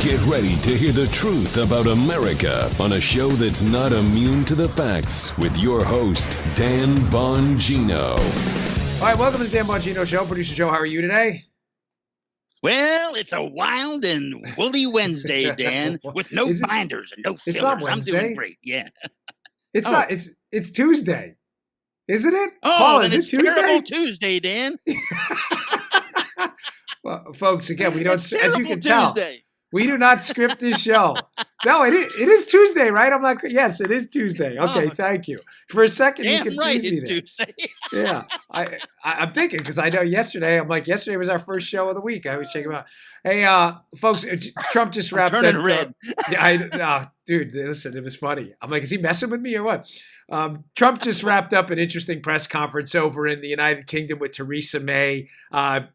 Get ready to hear the truth about America on a show that's not immune to the facts with your host, Dan Bongino. All right, welcome to the Dan Bongino Show. Producer Joe, how are you today? Well, it's a wild and woolly Wednesday, Dan, with no binders and no fillers. It's not Wednesday. I'm doing great, yeah. It's not. It's Tuesday, isn't it? Oh, Paul, then is it's it Tuesday? terrible Tuesday, Dan. Well, folks, again, we don't, It's as you can tell, Tuesday. we do not script this show. No, it is Tuesday, right? I'm not. Yes, it is Tuesday. Okay, thank you. For a second, you confused right, me it's there. Tuesday. Yeah, I'm thinking because I know yesterday. I'm like, yesterday was our first show of the week. I always check them out. Hey, folks, Trump just wrapped turning that. red. Dude, listen, it was funny. I'm like, is he messing with me or what? Trump just wrapped up an interesting press conference over in the United Kingdom with Theresa May.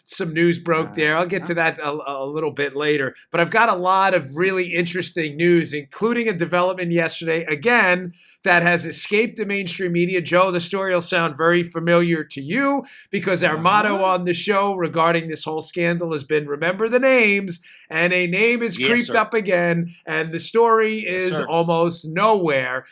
Some news broke there. I'll get to that a little bit later. But I've got a lot of really interesting news, including a development yesterday, again, that has escaped the mainstream media. Joe, the story will sound very familiar to you because our motto on the show regarding this whole scandal has been remember the names, and a name is creeped up again, and the story is almost nowhere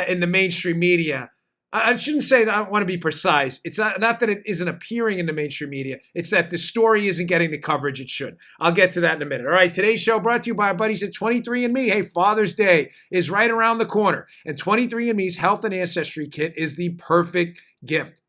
in the mainstream media. I shouldn't say that. I want to be precise. It's not that it isn't appearing in the mainstream media. It's that the story isn't getting the coverage it should. I'll get to that in a minute. All right, today's show brought to you by our buddies at 23andMe. Hey, Father's Day is right around the corner, and 23andMe's Health and Ancestry Kit is the perfect gift.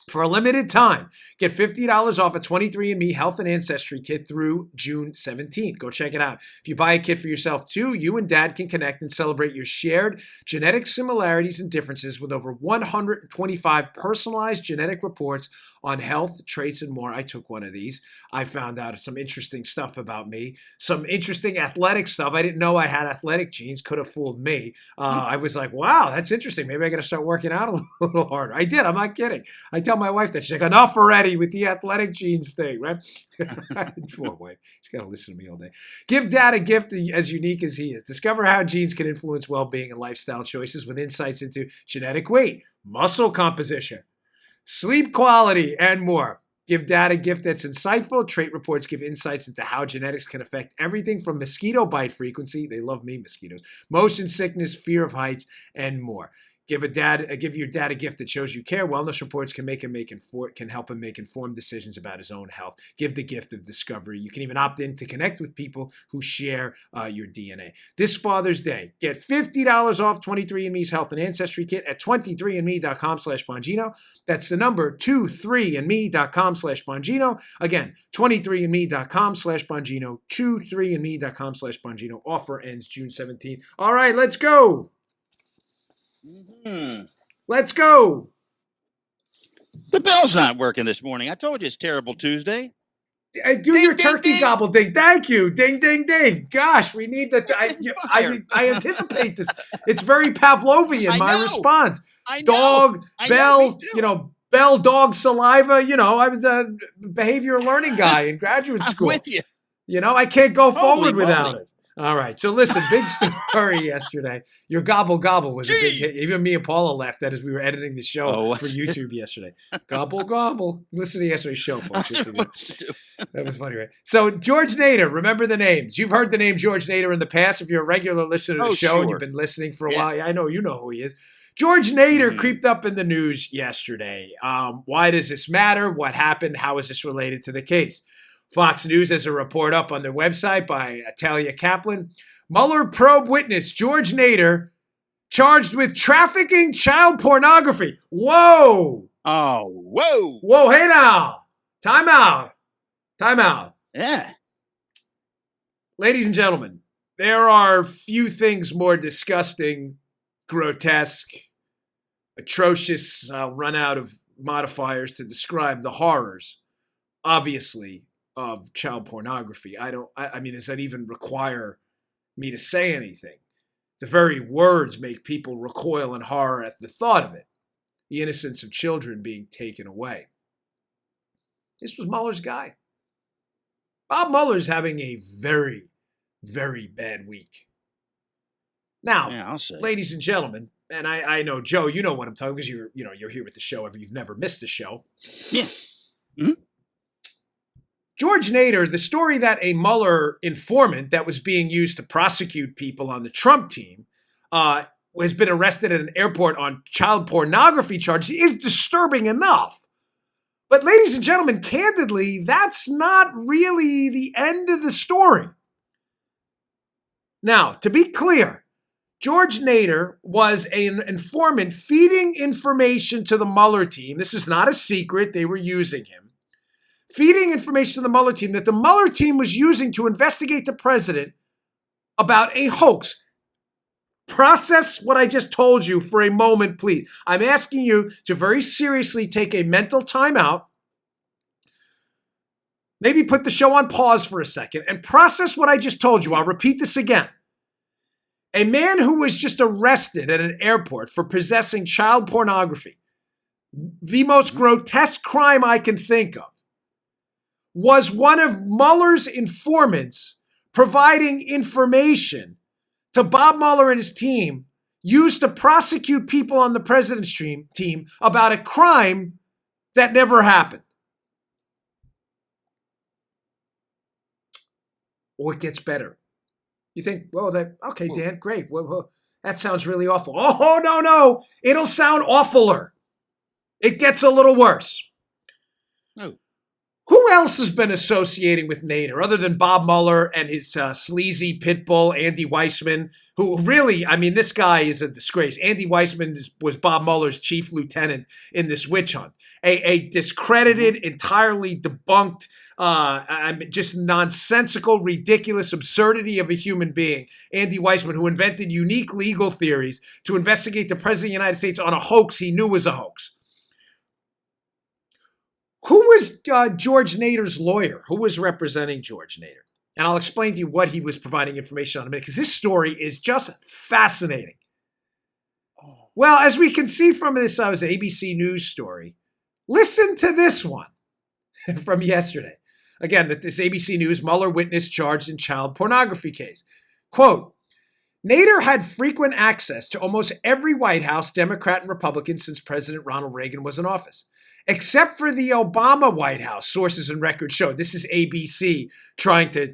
For a limited time, get $50 off a 23andMe Health and Ancestry Kit through June 17th. Go check it out. If you buy a kit for yourself too, you and Dad can connect and celebrate your shared genetic similarities and differences with over 125 personalized genetic reports on health, traits, and more. I took one of these. I found out some interesting stuff about me, some interesting athletic stuff. I didn't know I had athletic genes. Could have fooled me. I was like, wow, that's interesting. Maybe I got to start working out a little harder. I did. I'm not kidding. I tell my wife that. She's like, enough already with the athletic genes thing, right? Poor wife. She's got to listen to me all day. Give Dad a gift as unique as he is. Discover how genes can influence well-being and lifestyle choices with insights into genetic weight, muscle composition, sleep quality, and more. Give Dad a gift that's insightful. Trait reports give insights into how genetics can affect everything from mosquito bite frequency, they love me, mosquitoes, motion sickness, fear of heights, and more. Give your dad a gift that shows you care. Wellness reports can help him make informed decisions about his own health. Give the gift of discovery. You can even opt in to connect with people who share your DNA. This Father's Day, get $50 off 23andMe's Health and Ancestry Kit at 23andme.com/Bongino. That's the number 23andme.com/Bongino. Again, 23andme.com/Bongino. 23andme.com/Bongino. Offer ends June 17th. All right, let's go. Let's go. The bell's not working this morning. I told you it's terrible Tuesday. Do your turkey gobble ding. Thank you. Ding, ding, ding. Gosh, we need that. I anticipate this. It's very Pavlovian, my response. Dog, bell, bell, dog, saliva. I was a behavioral learning guy in graduate school. I'm with you. I can't go forward without it. All right. So listen, big story yesterday. Your gobble gobble was a big hit. Even me and Paula laughed at as we were editing the show for YouTube yesterday. Gobble gobble. Listen to yesterday's show, folks. That was funny, right? So George Nader, remember the names. You've heard the name George Nader in the past if you're a regular listener to the show and you've been listening for a while. I know you know who he is. George Nader creeped up in the news yesterday. Why does this matter? What happened? How is this related to the case? Fox News has a report up on their website by Talia Kaplan. Mueller probe witness George Nader charged with trafficking child pornography. Whoa. Oh, whoa. Whoa, hey now. Time out. Yeah. Ladies and gentlemen, there are few things more disgusting, grotesque, atrocious. I'll run out of modifiers to describe the horrors, obviously, of child pornography. I mean, does that even require me to say anything? The very words make people recoil in horror at the thought of it. The innocence of children being taken away. This was Mueller's guy. Bob Mueller's having a very, very bad week. Now, ladies and gentlemen, and I know, Joe, you know what I'm talking, because you're here with the show. You've never missed the show. Yeah. Mm-hmm. George Nader, the story that a Mueller informant that was being used to prosecute people on the Trump team has been arrested at an airport on child pornography charges is disturbing enough. But ladies and gentlemen, candidly, that's not really the end of the story. Now, to be clear, George Nader was an informant feeding information to the Mueller team. This is not a secret. They were using him. Feeding information to the Mueller team that the Mueller team was using to investigate the president about a hoax. Process what I just told you for a moment, please. I'm asking you to very seriously take a mental timeout. Maybe put the show on pause for a second and process what I just told you. I'll repeat this again. A man who was just arrested at an airport for possessing child pornography, the most grotesque crime I can think of, was one of Mueller's informants providing information to Bob Mueller and his team used to prosecute people on the president's team about a crime that never happened. Or it gets better. You think, well, okay, Dan, great. Well, that sounds really awful. Oh, no. It'll sound awfuler. It gets a little worse. Oh. Who else has been associating with Nader other than Bob Mueller and his sleazy pit bull, Andy Weissman, who really, I mean, this guy is a disgrace. Andy Weissman was Bob Mueller's chief lieutenant in this witch hunt. A discredited, entirely debunked, just nonsensical, ridiculous absurdity of a human being. Andy Weissman, who invented unique legal theories to investigate the president of the United States on a hoax he knew was a hoax. Who was George Nader's lawyer? Who was representing George Nader? And I'll explain to you what he was providing information on in a minute, because this story is just fascinating. Well, as we can see from this ABC News story, listen to this one from yesterday. Again, that this ABC News Mueller witness charged in child pornography case. Quote, Nader had frequent access to almost every White House, Democrat and Republican, since President Ronald Reagan was in office. Except for the Obama White House, sources and records show. This is ABC trying to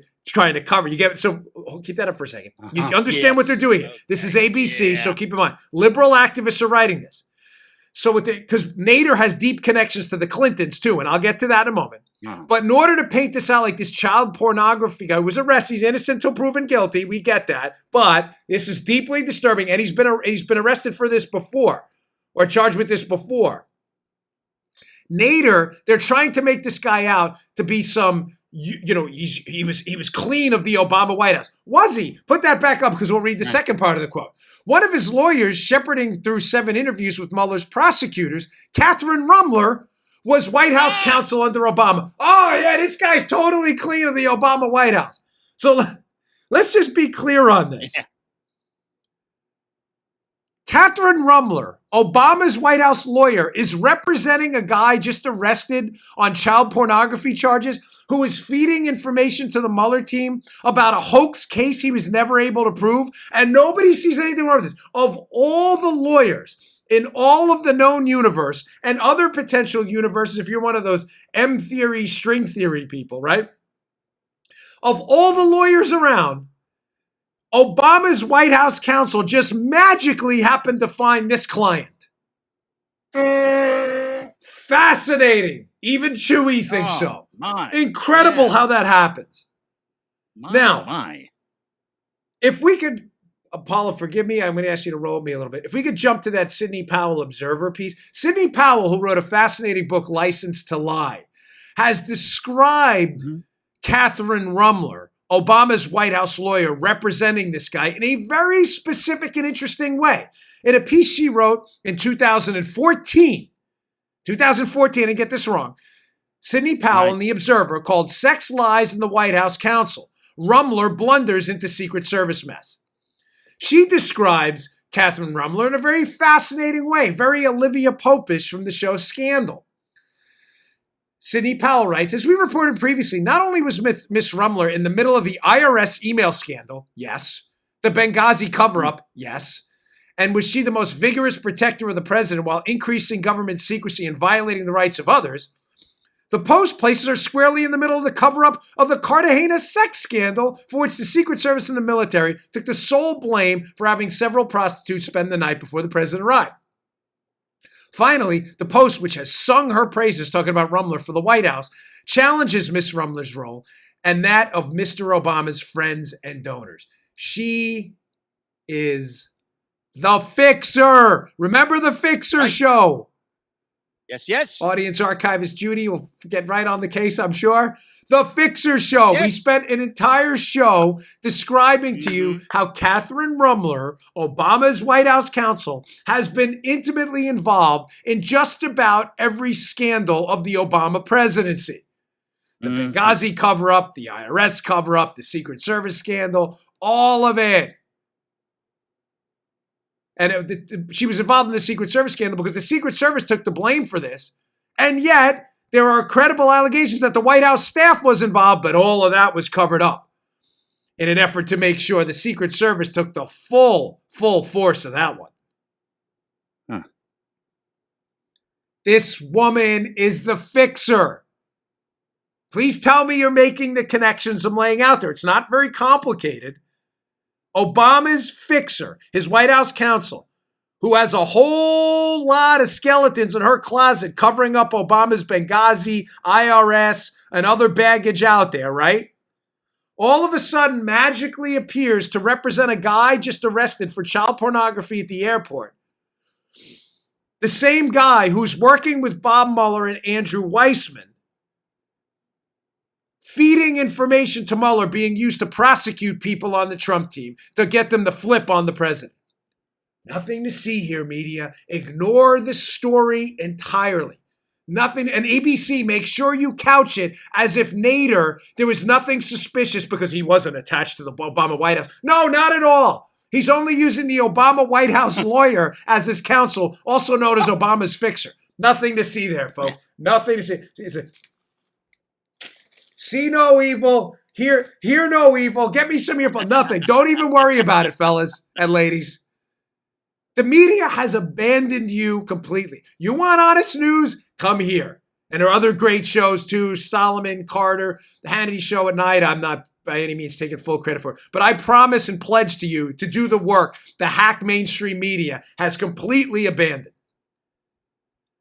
cover. You get it? So keep that up for a second. You understand what they're doing here. This is ABC, so keep in mind. Liberal activists are writing this. So because Nader has deep connections to the Clintons too, and I'll get to that in a moment. But in order to paint this out like this child pornography guy who was arrested, he's innocent until proven guilty. We get that, but this is deeply disturbing, and he's been arrested for this before, or charged with this before. Nader, they're trying to make this guy out to be some, he was clean of the Obama White House. Was he? Put that back up because we'll read the second part of the quote. One of his lawyers, shepherding through 7 interviews with Mueller's prosecutors, Catherine Rumler, was White House counsel under Obama. Oh, yeah, this guy's totally clean of the Obama White House. So let's just be clear on this. Yeah. Catherine Rumler, Obama's White House lawyer, is representing a guy just arrested on child pornography charges who is feeding information to the Mueller team about a hoax case he was never able to prove, and nobody sees anything wrong with this. Of all the lawyers in all of the known universe and other potential universes, if you're one of those M theory, string theory people, right? Of all the lawyers around, Obama's White House counsel just magically happened to find this client. Fascinating. Even Chewy thinks so. Incredible how that happens. If we could, Paula, forgive me, I'm going to ask you to roll with me a little bit. If we could jump to that Sidney Powell Observer piece. Sidney Powell, who wrote a fascinating book, License to Lie, has described Catherine Rumler, Obama's White House lawyer, representing this guy in a very specific and interesting way. In a piece she wrote in 2014, I didn't get this wrong, Sidney Powell in The Observer, called Sex Lies in the White House Counsel. Rumler blunders into Secret Service mess. She describes Catherine Rumler in a very fascinating way, very Olivia Popish from the show Scandal. Sidney Powell writes, as we reported previously, not only was Miss Rumler in the middle of the IRS email scandal, yes, the Benghazi cover-up, yes, and was she the most vigorous protector of the president while increasing government secrecy and violating the rights of others, The Post places her squarely in the middle of the cover-up of the Cartagena sex scandal, for which the Secret Service and the military took the sole blame for having several prostitutes spend the night before the president arrived. Finally, the Post, which has sung her praises talking about Rumler for the White House, challenges Miss Rumler's role and that of Mr. Obama's friends and donors. She is the fixer. Remember the Fixer show? Yes. Audience archivist Judy will get right on the case, I'm sure. The Fixer Show. Yes. We spent an entire show describing to you how Catherine Rumler, Obama's White House counsel, has been intimately involved in just about every scandal of the Obama presidency. The Benghazi cover-up, the IRS cover-up, the Secret Service scandal, all of it. And she was involved in the Secret Service scandal because the Secret Service took the blame for this. And yet, there are credible allegations that the White House staff was involved, but all of that was covered up in an effort to make sure the Secret Service took the full force of that one. Huh. This woman is the fixer. Please tell me you're making the connections I'm laying out there. It's not very complicated. Obama's fixer, his White House counsel, who has a whole lot of skeletons in her closet covering up Obama's Benghazi, IRS, and other baggage out there, right? All of a sudden magically appears to represent a guy just arrested for child pornography at the airport. The same guy who's working with Bob Mueller and Andrew Weissman, feeding information to Mueller being used to prosecute people on the Trump team to get them to flip on the president. Nothing to see here, media. Ignore the story entirely. Nothing. And ABC, make sure you couch it as if Nader, there was nothing suspicious because he wasn't attached to the Obama White House. No, not at all. He's only using the Obama White House lawyer as his counsel, also known as Obama's fixer. Nothing to see there, folks. Nothing to see. See no evil, hear no evil. Get me some of your nothing. Don't even worry about it, fellas and ladies. The media has abandoned you completely. You want honest news? Come here. And there are other great shows too. Solomon, Carter, the Hannity Show at night. I'm not by any means taking full credit for it. But I promise and pledge to you to do the work the hack mainstream media has completely abandoned.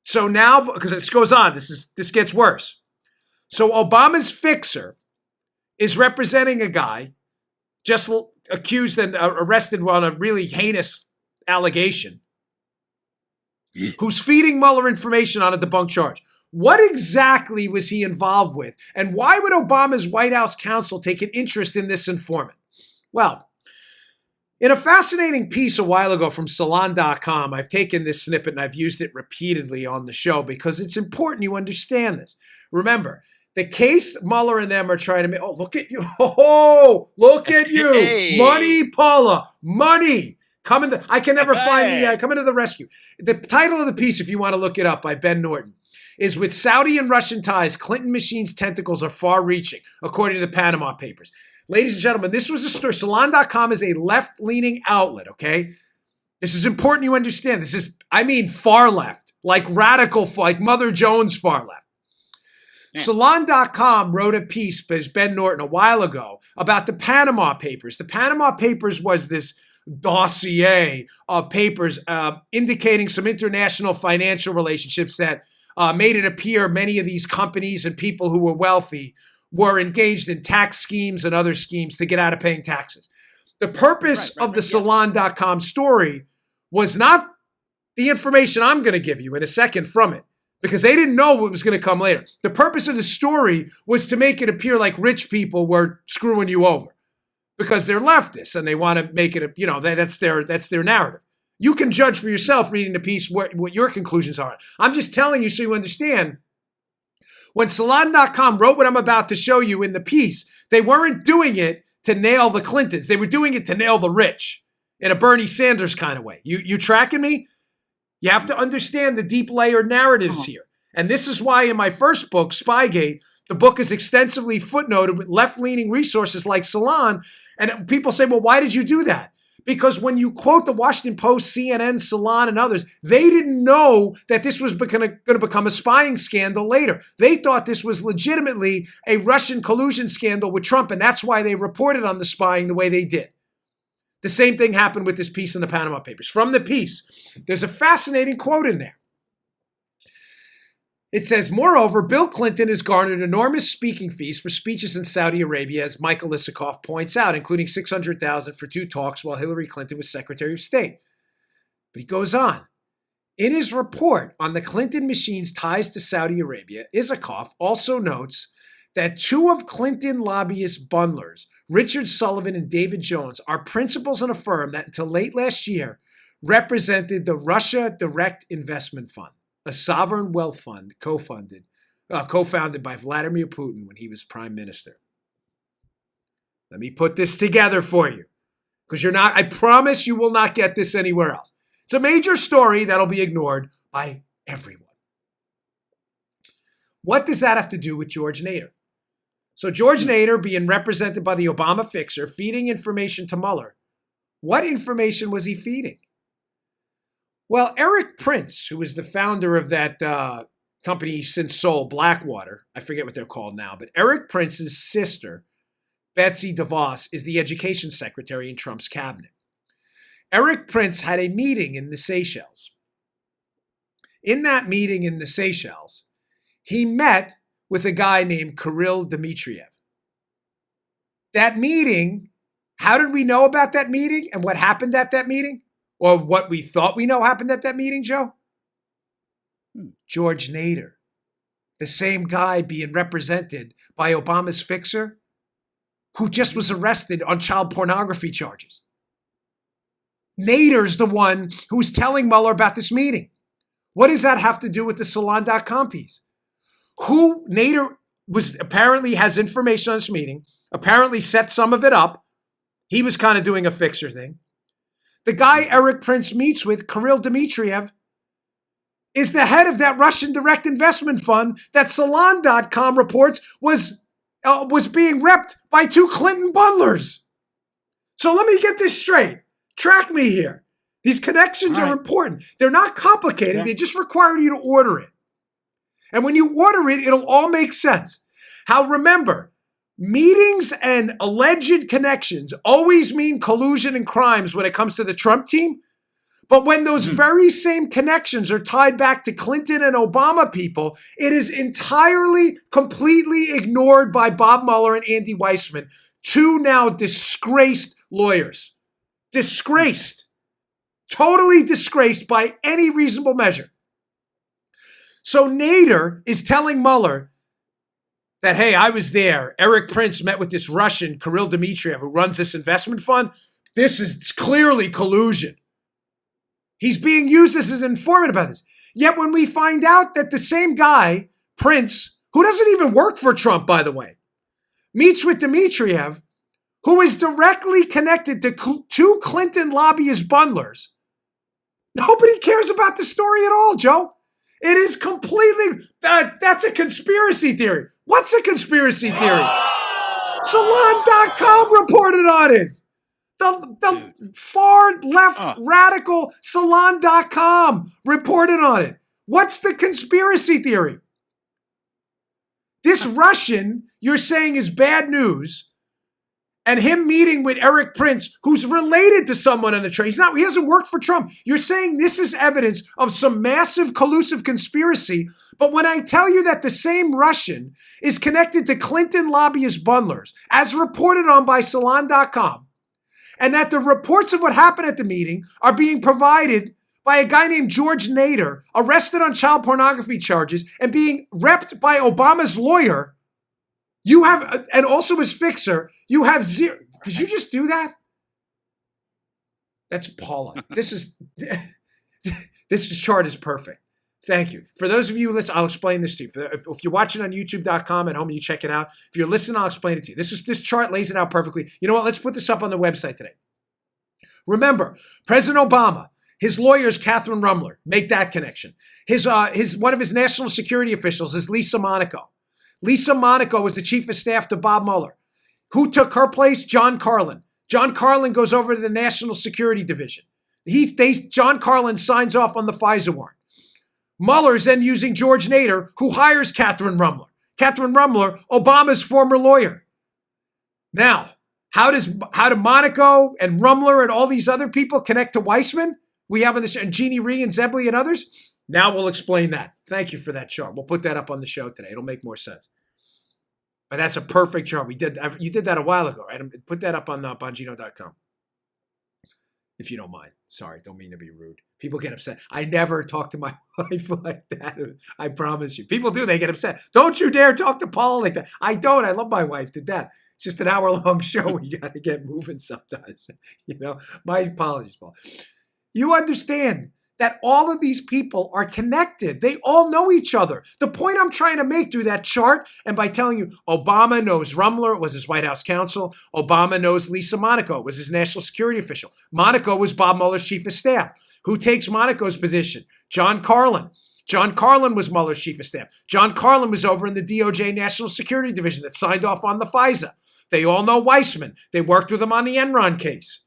So now, because this goes on, this gets worse. So Obama's fixer is representing a guy just accused and arrested on a really heinous allegation who's feeding Mueller information on a debunked charge. What exactly was he involved with? And why would Obama's White House counsel take an interest in this informant? Well, in a fascinating piece a while ago from Salon.com, I've taken this snippet and I've used it repeatedly on the show because it's important you understand this. Remember, the case Mueller and them are trying to make, oh, look at you. Oh, look at you. Hey. Money, Paula. Money. I can never find the, coming to the rescue. The title of the piece, if you want to look it up, by Ben Norton, is with Saudi and Russian ties, Clinton machine's tentacles are far-reaching, according to the Panama Papers. Ladies and gentlemen, this was a story. Salon.com is a left-leaning outlet, okay? This is important you understand. This is, I mean, far left, like radical, like Mother Jones far left. Salon.com wrote a piece by Ben Norton a while ago about the Panama Papers. The Panama Papers was this dossier of papers indicating some international financial relationships that made it appear many of these companies and people who were wealthy were engaged in tax schemes and other schemes to get out of paying taxes. The purpose of the Salon.com story was not the information I'm going to give you in a second from it, because they didn't know what was going to come later. The purpose of the story was to make it appear like rich people were screwing you over because they're leftists and they want to make it, that's their narrative. You can judge for yourself reading the piece what your conclusions are. I'm just telling you so you understand. When Salon.com wrote what I'm about to show you in the piece, they weren't doing it to nail the Clintons. They were doing it to nail the rich in a Bernie Sanders kind of way. You tracking me? You have to understand the deep layered narratives here. And this is why in my first book, Spygate, the book is extensively footnoted with left-leaning resources like Salon. And people say, well, why did you do that? Because when you quote the Washington Post, CNN, Salon, and others, they didn't know that this was going to become a spying scandal later. They thought this was legitimately a Russian collusion scandal with Trump, and that's why they reported on the spying the way they did. The same thing happened with this piece in the Panama Papers. From the piece, there's a fascinating quote in there. It says, moreover, Bill Clinton has garnered enormous speaking fees for speeches in Saudi Arabia, as Michael Isikoff points out, including $600,000 for 2 talks while Hillary Clinton was Secretary of State. But he goes on. In his report on the Clinton machine's ties to Saudi Arabia, Isikoff also notes that 2 of Clinton lobbyist bundlers, Richard Sullivan and David Jones, are principals in a firm that until late last year represented the Russia Direct Investment Fund, a sovereign wealth fund co-founded by Vladimir Putin when he was prime minister. Let me put this together for you, because I promise you will not get this anywhere else. It's a major story that'll be ignored by everyone. What does that have to do with George Nader? So George Nader, being represented by the Obama fixer, feeding information to Mueller. What information was he feeding? Well, Eric Prince, who is the founder of that company he's since sold, Blackwater, I forget what they're called now, but Eric Prince's sister, Betsy DeVos, is the education secretary in Trump's cabinet. Eric Prince had a meeting in the Seychelles. In that meeting in the Seychelles, he met with a guy named Kirill Dmitriev. That meeting, how did we know about that meeting and what happened at that meeting? Or what we thought we know happened at that meeting, Joe? George Nader, the same guy being represented by Obama's fixer, who just was arrested on child pornography charges. Nader's the one who's telling Mueller about this meeting. What does that have to do with the Salon.com piece? Who Nader apparently has information on this meeting, apparently set some of it up. He was kind of doing a fixer thing. The guy Eric Prince meets with, Kirill Dmitriev, is the head of that Russian direct investment fund that Salon.com reports was being repped by 2 Clinton bundlers. So let me get this straight. Track me here. These connections are important. They're not complicated. Yeah. They just require you to order it. And when you order it, it'll all make sense. Remember, meetings and alleged connections always mean collusion and crimes when it comes to the Trump team. But when those very same connections are tied back to Clinton and Obama people, it is entirely, completely ignored by Bob Mueller and Andy Weissman, 2 now disgraced lawyers. Disgraced. Totally disgraced by any reasonable measure. So Nader is telling Mueller that, hey, I was there. Eric Prince met with this Russian, Kirill Dmitriev, who runs this investment fund. This is clearly collusion. He's being used as an informant about this. Yet when we find out that the same guy, Prince, who doesn't even work for Trump, by the way, meets with Dmitriev, who is directly connected to 2 Clinton lobbyist bundlers, nobody cares about the story at all, Joe. It is completely, that's a conspiracy theory. What's a conspiracy theory? Salon.com reported on it. The far left radical Salon.com reported on it. What's the conspiracy theory? This Russian you're saying is bad news, and him meeting with Eric Prince, who's related to someone on the train. He doesn't work for Trump. You're saying this is evidence of some massive collusive conspiracy. But when I tell you that the same Russian is connected to Clinton lobbyist bundlers, as reported on by Salon.com, and that the reports of what happened at the meeting are being provided by a guy named George Nader, arrested on child pornography charges and being repped by Obama's lawyer, you have, and also his fixer, you have 0. Did you just do that? That's Paula. This chart is perfect. Thank you. For those of you listening, I'll explain this to you. If you're watching on youtube.com at home, you check it out. If you're listening, I'll explain it to you. This chart lays it out perfectly. You know what? Let's put this up on the website today. Remember, President Obama, his lawyers, Catherine Rumler, make that connection. One of his national security officials is Lisa Monaco. Lisa Monaco was the chief of staff to Bob Mueller. Who took her place? John Carlin. John Carlin goes over to the National Security Division. John Carlin signs off on the FISA warrant. Mueller's then using George Nader, who hires Catherine Rumler. Catherine Rumler, Obama's former lawyer. Now, how do Monaco and Rumler and all these other people connect to Weissman? We have in this, and Jeannie Rhee and Zebley and others. Now we'll explain that. Thank you for that chart. We'll put that up on the show today. It'll make more sense. But that's a perfect chart. You did that a while ago, right? Put that up on Bongino.com. If you don't mind. Sorry, don't mean to be rude. People get upset. I never talk to my wife like that. I promise you. People do. They get upset. Don't you dare talk to Paul like that. I don't. I love my wife to death. It's just an hour-long show. You got to get moving sometimes. My apologies, Paul. You understand that all of these people are connected. They all know each other. The point I'm trying to make through that chart, and by telling you, Obama knows Rumler, was his White House counsel. Obama knows Lisa Monaco, was his national security official. Monaco was Bob Mueller's chief of staff. Who takes Monaco's position? John Carlin. John Carlin was Mueller's chief of staff. John Carlin was over in the DOJ National Security Division that signed off on the FISA. They all know Weissman. They worked with him on the Enron case.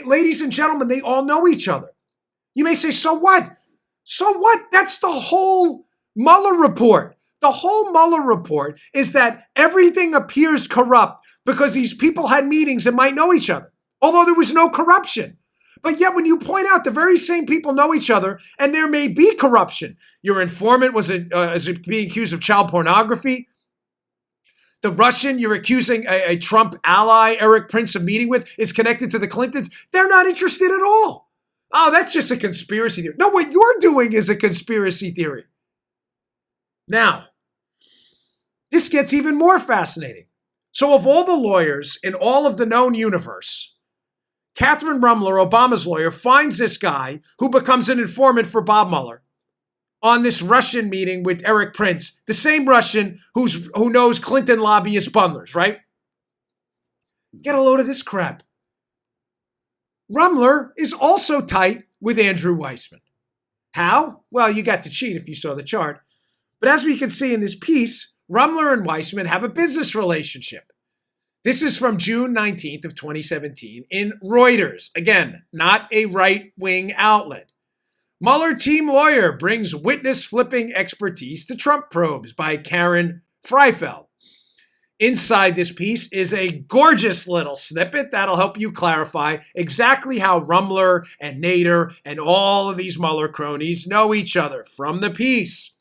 Ladies and gentlemen, they all know each other. You may say, so what? So what? That's the whole Mueller report. The whole Mueller report is that everything appears corrupt because these people had meetings and might know each other, although there was no corruption. But yet when you point out the very same people know each other and there may be corruption. Your informant was being accused of child pornography. The Russian you're accusing a Trump ally, Eric Prince, of meeting with is connected to the Clintons. They're not interested at all. Oh, that's just a conspiracy theory. No, what you're doing is a conspiracy theory. Now, this gets even more fascinating. So of all the lawyers in all of the known universe, Catherine Rumler, Obama's lawyer, finds this guy who becomes an informant for Bob Mueller on this Russian meeting with Eric Prince, the same Russian who knows Clinton lobbyist bundlers, right? Get a load of this crap. Rumler is also tight with Andrew Weissman. How? Well, you got to cheat if you saw the chart. But as we can see in this piece, Rumler and Weissman have a business relationship. This is from June 19th of 2017 in Reuters. Again, not a right-wing outlet. Mueller team lawyer brings witness flipping expertise to Trump probes by Karen Freifeld. Inside this piece is a gorgeous little snippet that'll help you clarify exactly how Rumler and Nader and all of these Mueller cronies know each other from the piece.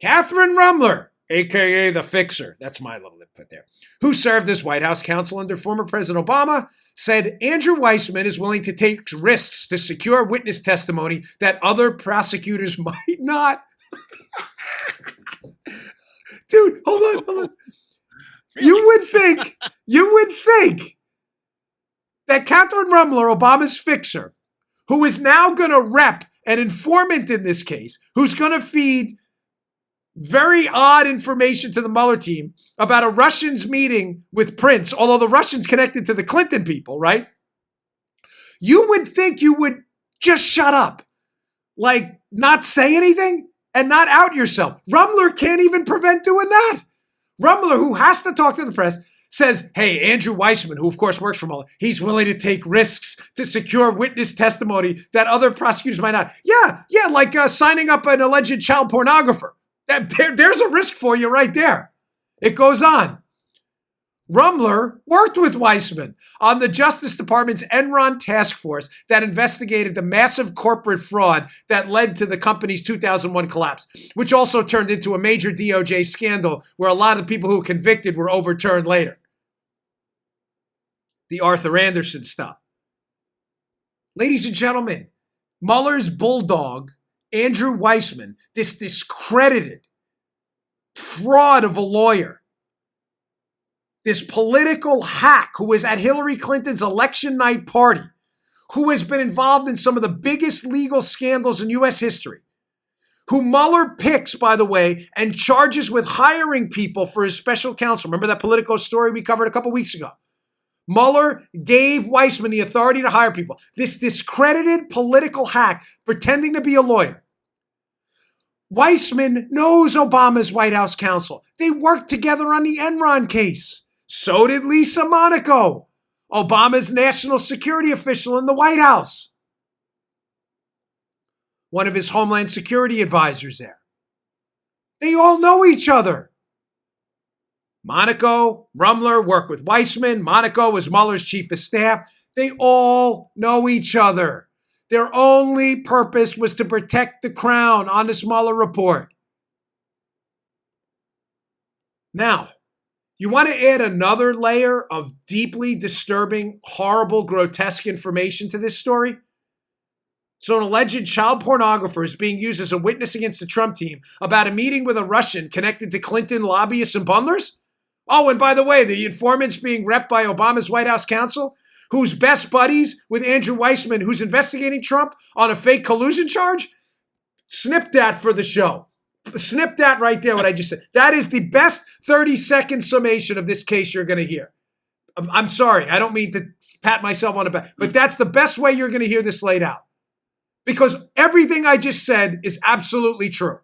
Catherine Rumler, a.k.a. the Fixer, that's my little input there, who served as White House counsel under former President Obama, said Andrew Weissman is willing to take risks to secure witness testimony that other prosecutors might not. Dude, hold on. Really? You would think that Catherine Rumler, Obama's fixer, who is now going to rep an informant in this case, who's going to feed very odd information to the Mueller team about a Russian's meeting with Prince, although the Russian's connected to the Clinton people, right? You would think you would just shut up, like not say anything and not out yourself. Rumler can't even prevent doing that. Rumler, who has to talk to the press, says, hey, Andrew Weissman, who of course works for Mueller, he's willing to take risks to secure witness testimony that other prosecutors might not. Yeah, like signing up an alleged child pornographer. There's a risk for you right there. It goes on. Rumler worked with Weissman on the Justice Department's Enron task force that investigated the massive corporate fraud that led to the company's 2001 collapse, which also turned into a major DOJ scandal where a lot of the people who were convicted were overturned later. The Arthur Anderson stuff. Ladies and gentlemen, Mueller's bulldog, Andrew Weissman, this discredited fraud of a lawyer, this political hack who was at Hillary Clinton's election night party, who has been involved in some of the biggest legal scandals in U.S. history, who Mueller picks, by the way, and charges with hiring people for his special counsel. Remember that Politico story we covered a couple weeks ago? Mueller gave Weissman the authority to hire people. This discredited political hack pretending to be a lawyer. Weissman knows Obama's White House counsel. They worked together on the Enron case. So did Lisa Monaco. Obama's national security official in the White House. One of his Homeland Security advisors there. They all know each other. Monaco, Rumler worked with Weissman. Monaco was Mueller's chief of staff. They all know each other. Their only purpose was to protect the crown on this Mueller report. Now, you want to add another layer of deeply disturbing, horrible, grotesque information to this story? So an alleged child pornographer is being used as a witness against the Trump team about a meeting with a Russian connected to Clinton lobbyists and bundlers? Oh, and by the way, the informant's being repped by Obama's White House counsel, who's best buddies with Andrew Weissman, who's investigating Trump on a fake collusion charge? Snip that for the show. Snip that right there, what I just said. That is the best 30-second summation of this case you're going to hear. I'm sorry. I don't mean to pat myself on the back, but that's the best way you're going to hear this laid out. Because everything I just said is absolutely true.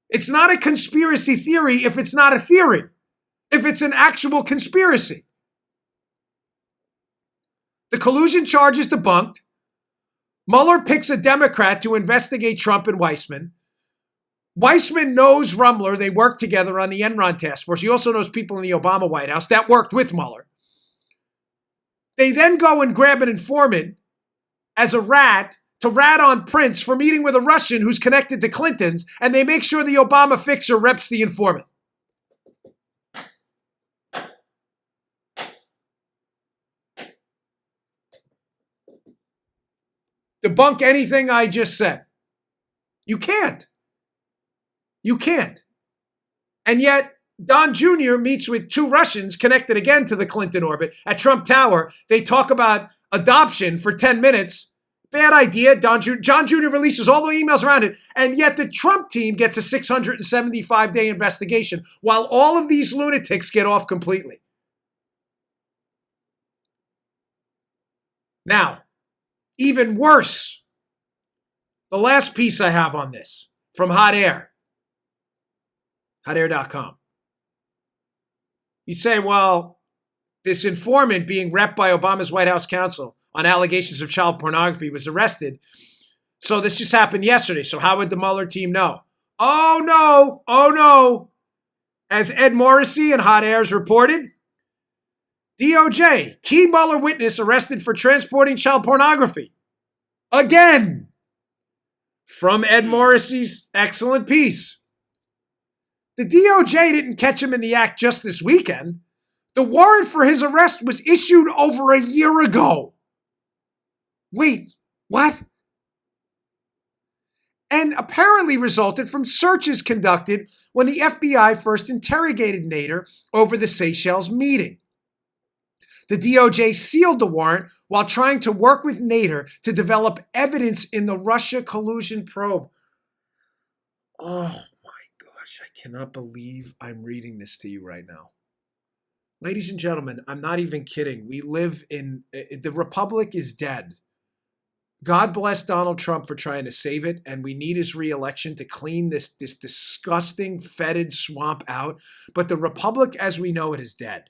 It's not a conspiracy theory if it's not a theory, if it's an actual conspiracy. The collusion charge is debunked. Mueller picks a Democrat to investigate Trump and Weissman. Weissman knows Rumler. They worked together on the Enron task force. He also knows people in the Obama White House that worked with Mueller. They then go and grab an informant as a rat to rat on Prince for meeting with a Russian who's connected to Clinton's, and they make sure the Obama fixer reps the informant. Debunk anything I just said. You can't. You can't. And yet, Don Jr. meets with two Russians connected again to the Clinton orbit at Trump Tower. They talk about adoption for 10 minutes. Bad idea. John Jr. releases all the emails around it. And yet the Trump team gets a 675-day investigation while all of these lunatics get off completely. Now, even worse, the last piece I have on this from Hot Air, hotair.com. You say, well, this informant being repped by Obama's White House counsel on allegations of child pornography was arrested. So this just happened yesterday. So how would the Mueller team know? Oh, no. As Ed Morrissey and Hot Airs reported, DOJ, key Mueller witness arrested for transporting child pornography. Again, from Ed Morrissey's excellent piece. The DOJ didn't catch him in the act just this weekend. The warrant for his arrest was issued over a year ago. Wait, what? And apparently resulted from searches conducted when the FBI first interrogated Nader over the Seychelles meeting. The DOJ sealed the warrant while trying to work with Nader to develop evidence in the Russia collusion probe. Oh my gosh, I cannot believe I'm reading this to you right now. Ladies and gentlemen, I'm not even kidding. We live in, the Republic is dead. God bless Donald Trump for trying to save it, and we need his reelection to clean this disgusting, fetid swamp out. But the Republic as we know it is dead.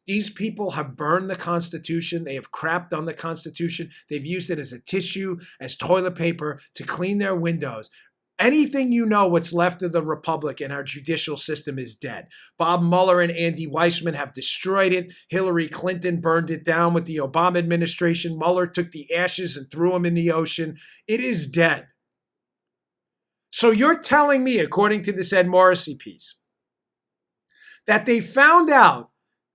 These people have burned the Constitution. They have crapped on the Constitution. They've used it as a tissue, as toilet paper to clean their windows. Anything you know what's left of the Republic and our judicial system is dead. Bob Mueller and Andy Weissman have destroyed it. Hillary Clinton burned it down with the Obama administration. Mueller took the ashes and threw them in the ocean. It is dead. So you're telling me, according to this Ed Morrissey piece, that they found out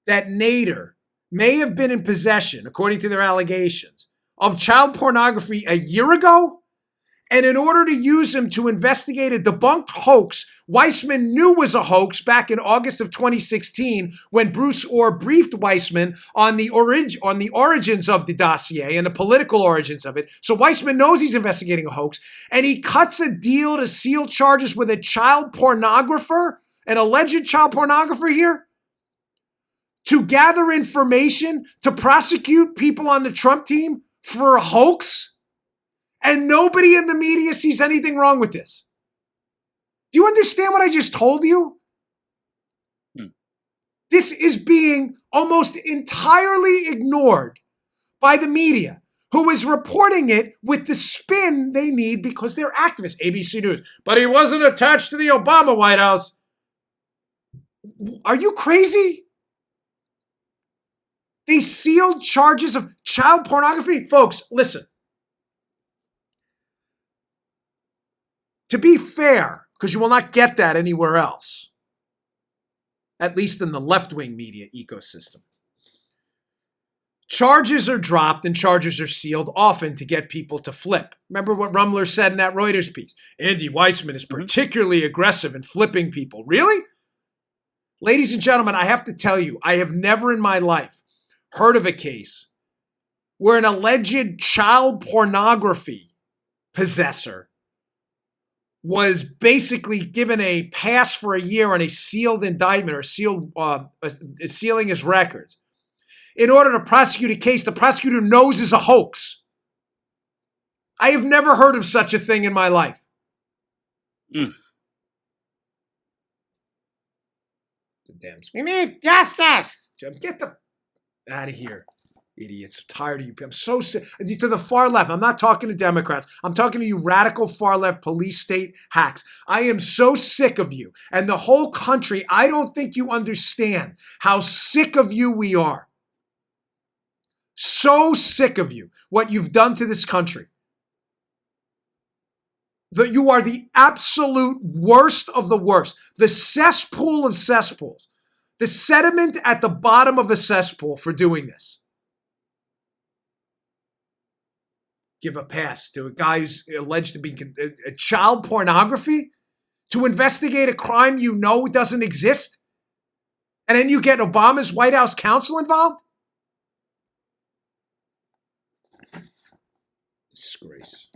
that Nader may have been in possession, according to their allegations, of child pornography a year ago? And in order to use him to investigate a debunked hoax Weissman knew was a hoax back in August of 2016 when Bruce Orr briefed Weissman on the origins of the dossier and the political origins of it. So Weissman knows he's investigating a hoax, and he cuts a deal to seal charges with a child pornographer, an alleged child pornographer here, to gather information to prosecute people on the Trump team for a hoax. And nobody in the media sees anything wrong with this. Do you understand what I just told you? This is being almost entirely ignored by the media, who is reporting it with the spin they need because they're activists. ABC News. But he wasn't attached to the Obama White House. Are you crazy? They sealed charges of child pornography? Folks, listen. To be fair, because you will not get that anywhere else, at least in the left-wing media ecosystem, charges are dropped and charges are sealed often to get people to flip. Remember what Rumler said in that Reuters piece? Andy Weissman is particularly aggressive in flipping people. Really? Ladies and gentlemen, I have to tell you, I have never in my life heard of a case where an alleged child pornography possessor was basically given a pass for a year on a sealed indictment or sealing his records. In order to prosecute a case the prosecutor knows is a hoax. I have never heard of such a thing in my life. We need justice. Get the out of here, idiots. I'm tired of you. I'm so sick. To the far left, I'm not talking to Democrats. I'm talking to you radical far left police state hacks. I am so sick of you. And the whole country, I don't think you understand how sick of you we are. So sick of you, what you've done to this country. That you are the absolute worst of the worst. The cesspool of cesspools. The sediment at the bottom of a cesspool for doing this. Give a pass to a guy who's alleged to be a child pornography? To investigate a crime you know doesn't exist? And then you get Obama's White House counsel involved? Disgrace.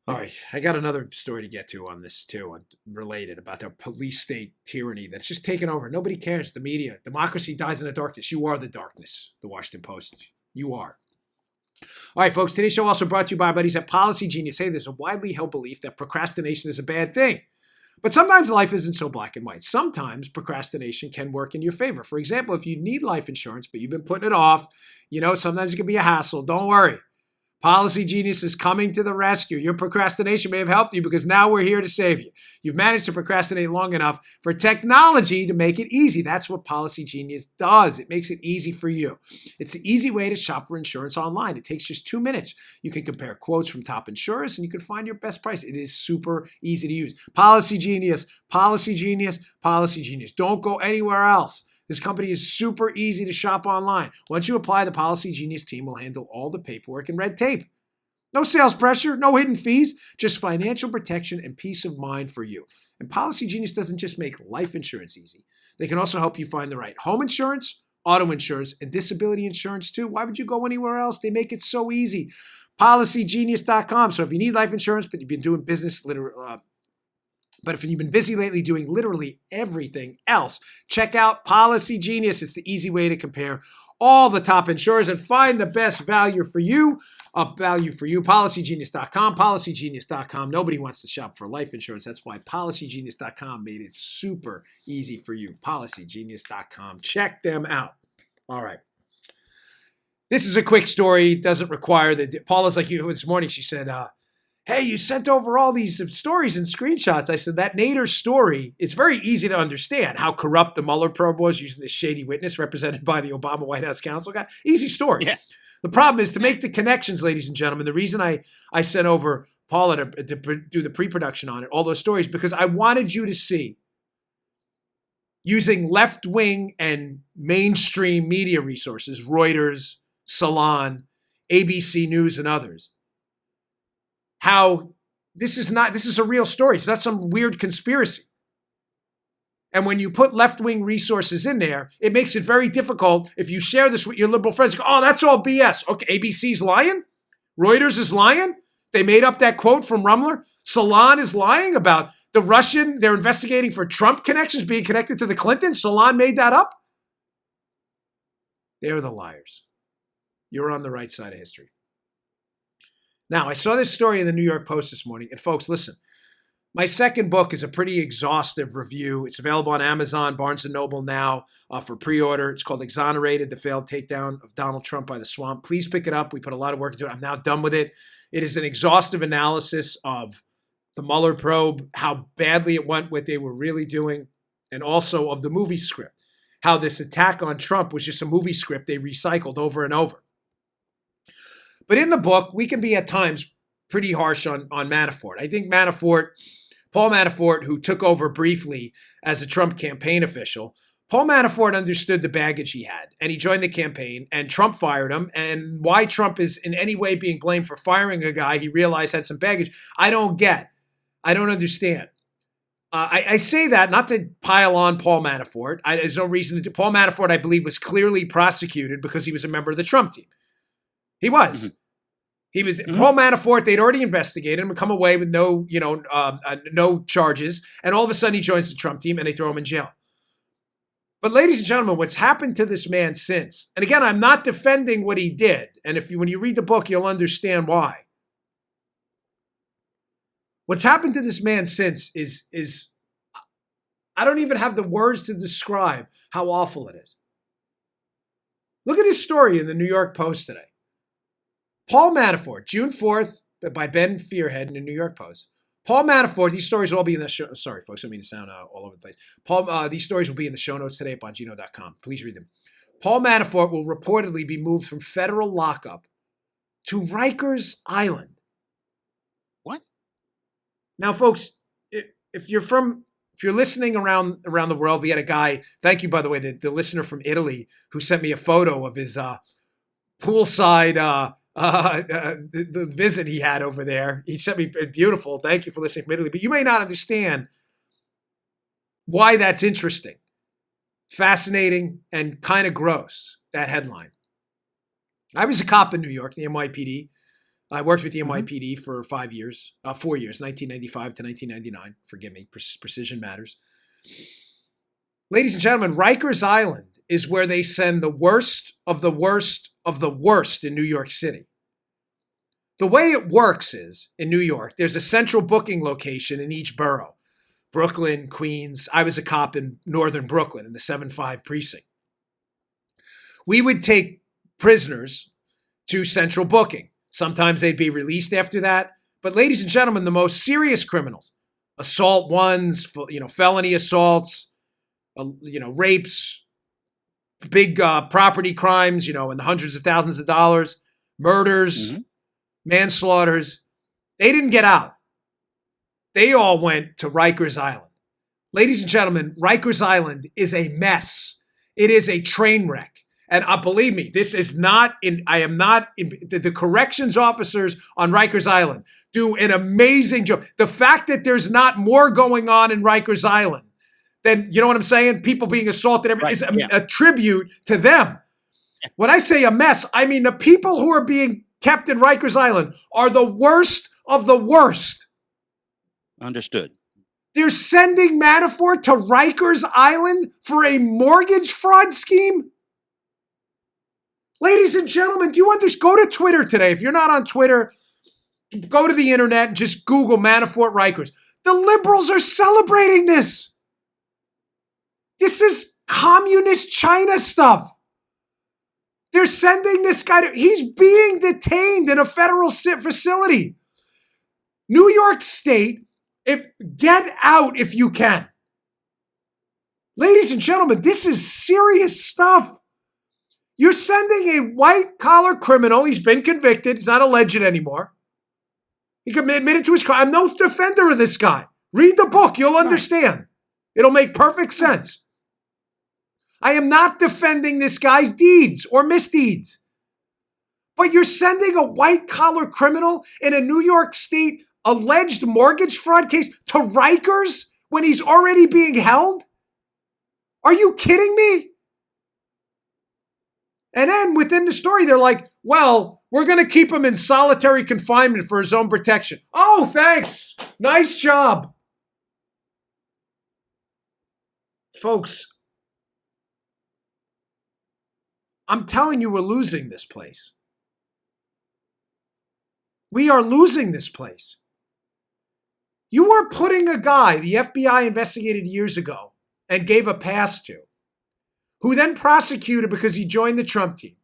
All right, I got another story to get to on this too, related about the police state tyranny that's just taken over. Nobody cares. The media. Democracy dies in the darkness. You are the darkness, the Washington Post. You are. All right, folks, today's show also brought to you by our buddies at Policy Genius. Hey, there's a widely held belief that procrastination is a bad thing. But sometimes life isn't so black and white. Sometimes procrastination can work in your favor. For example, if you need life insurance, but you've been putting it off, sometimes it can be a hassle. Don't worry. Policy Genius is coming to the rescue. Your procrastination may have helped you because now we're here to save you. You've managed to procrastinate long enough for technology to make it easy. That's what Policy Genius does. It makes it easy for you. It's the easy way to shop for insurance online. It takes just 2 minutes. You can compare quotes from top insurers and you can find your best price. It is super easy to use. Policy Genius, Policy Genius, Policy Genius. Don't go anywhere else. This company is super easy to shop online. Once you apply, the Policy Genius team will handle all the paperwork and red tape. No sales pressure, no hidden fees, just financial protection and peace of mind for you. And Policy Genius doesn't just make life insurance easy. They can also help you find the right home insurance, auto insurance, and disability insurance too. Why would you go anywhere else? They make it so easy. PolicyGenius.com. So if you need life insurance, but you've been doing business But if you've been busy lately doing literally everything else, check out Policy Genius. It's the easy way to compare all the top insurers and find the best value for you. PolicyGenius.com, PolicyGenius.com. Nobody wants to shop for life insurance. That's why PolicyGenius.com made it super easy for you. PolicyGenius.com. Check them out. All right. This is a quick story. It doesn't require Paula's like you this morning. She said, hey, you sent over all these stories and screenshots. I said, that Nader story, it's very easy to understand how corrupt the Mueller probe was using this shady witness represented by the Obama White House counsel guy. Easy story. Yeah. The problem is to make the connections, ladies and gentlemen. The reason I sent over Paula to do the pre-production on it, all those stories, because I wanted you to see, using left-wing and mainstream media resources, Reuters, Salon, ABC News, and others, how this is a real story. It's not some weird conspiracy. And when you put left-wing resources in there, it makes it very difficult if you share this with your liberal friends. Go, oh, that's all BS. Okay, ABC's lying? Reuters is lying? They made up that quote from Rumler? Salon is lying about they're investigating for Trump connections being connected to the Clintons? Salon made that up? They're the liars. You're on the right side of history. Now, I saw this story in the New York Post this morning, and folks, listen, My second book is a pretty exhaustive review. It's available on Amazon, Barnes & Noble now for pre-order. It's called Exonerated, The Failed Takedown of Donald Trump by the Swamp. Please pick it up. We put a lot of work into it. I'm now done with it. It is an exhaustive analysis of the Mueller probe, how badly it went, what they were really doing, and also of the movie script, how this attack on Trump was just a movie script they recycled over and over. But in the book, we can be at times pretty harsh on Manafort. I think Paul Manafort, who took over briefly as a Trump campaign official, Paul Manafort understood the baggage he had, and he joined the campaign, and Trump fired him. And why Trump is in any way being blamed for firing a guy he realized had some baggage, I don't get. I don't understand. I say that not to pile on Paul Manafort. There's no reason to do. Paul Manafort, I believe, was clearly prosecuted because he was a member of the Trump team. He was. Mm-hmm. He was Paul Manafort. They'd already investigated him and come away with no charges. And all of a sudden, he joins the Trump team and they throw him in jail. But ladies and gentlemen, what's happened to this man since? And again, I'm not defending what he did. And when you read the book, you'll understand why. What's happened to this man since is I don't even have the words to describe how awful it is. Look at his story in the New York Post today. Paul Manafort, June 4th, by Ben Fearhead in the New York Post. Paul Manafort, these stories will all be in the show. Sorry, folks, I don't mean to sound all over the place. These stories will be in the show notes today at Bongino.com. Please read them. Paul Manafort will reportedly be moved from federal lockup to Rikers Island. What? Now, folks, if you're listening around the world, we had a guy, thank you, by the way, the listener from Italy who sent me a photo of his poolside the visit he had over there. He sent me beautiful. Thank you for listening from Italy. But you may not understand why that's interesting, fascinating, and kind of gross, that headline. I was a cop in New York, the NYPD. I worked with the NYPD for 4 years, 1995 to 1999. Forgive me, precision matters. Ladies and gentlemen, Rikers Island is where they send the worst of the worst of the worst in New York City. The way it works is, in New York, there's a central booking location in each borough. Brooklyn, Queens. I was a cop in northern Brooklyn in the 7-5 precinct. We would take prisoners to central booking. Sometimes they'd be released after that. But ladies and gentlemen, the most serious criminals, assault ones, felony assaults, rapes, big property crimes, in the hundreds of thousands of dollars, murders, manslaughters, they didn't get out. They all went to Rikers Island. Ladies and gentlemen, Rikers Island is a mess. It is a train wreck. And believe me, this is not the corrections officers on Rikers Island do an amazing job. The fact that there's not more going on in Rikers Island than, you know what I'm saying? People being assaulted is a tribute to them. When I say a mess, I mean the people who are being kept in Rikers Island are the worst of the worst. Understood. They're sending Manafort to Rikers Island for a mortgage fraud scheme? Ladies and gentlemen, do you understand? Go to Twitter today. If you're not on Twitter, go to the internet and just Google Manafort Rikers. The liberals are celebrating this. This is communist China stuff. They're sending this guy he's being detained in a federal facility. New York State, get out if you can. Ladies and gentlemen, this is serious stuff. You're sending a white-collar criminal. He's been convicted. He's not alleged anymore. He admitted to his crime. I'm no defender of this guy. Read the book. You'll understand. It'll make perfect sense. I am not defending this guy's deeds or misdeeds. But you're sending a white-collar criminal in a New York State alleged mortgage fraud case to Rikers when he's already being held? Are you kidding me? And then within the story, they're like, well, we're going to keep him in solitary confinement for his own protection. Oh, thanks. Nice job. Folks, I'm telling you, we're losing this place. We are losing this place. You are putting a guy the FBI investigated years ago and gave a pass to, who then prosecuted because he joined the Trump team,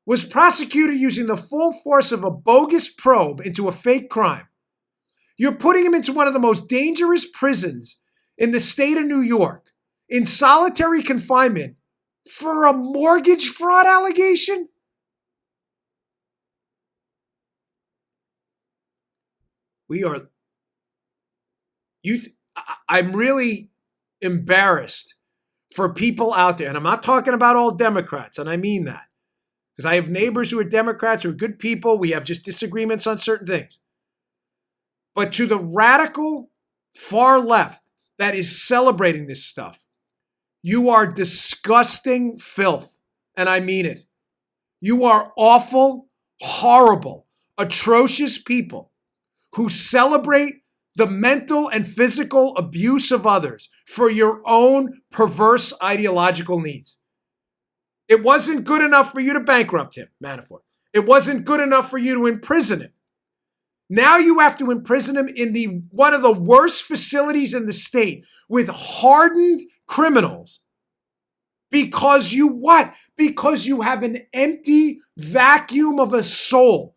was prosecuted using the full force of a bogus probe into a fake crime. You're putting him into one of the most dangerous prisons in the state of New York, in solitary confinement, for a mortgage fraud allegation? I'm really embarrassed for people out there, and I'm not talking about all Democrats, and I mean that, because I have neighbors who are Democrats who are good people. We have just disagreements on certain things. But to the radical far left that is celebrating this stuff, you are disgusting filth, and I mean it. You are awful, horrible, atrocious people who celebrate the mental and physical abuse of others for your own perverse ideological needs. It wasn't good enough for you to bankrupt him, Manafort. It wasn't good enough for you to imprison him. Now you have to imprison him in one of the worst facilities in the state with hardened criminals. Because you what? Because you have an empty vacuum of a soul.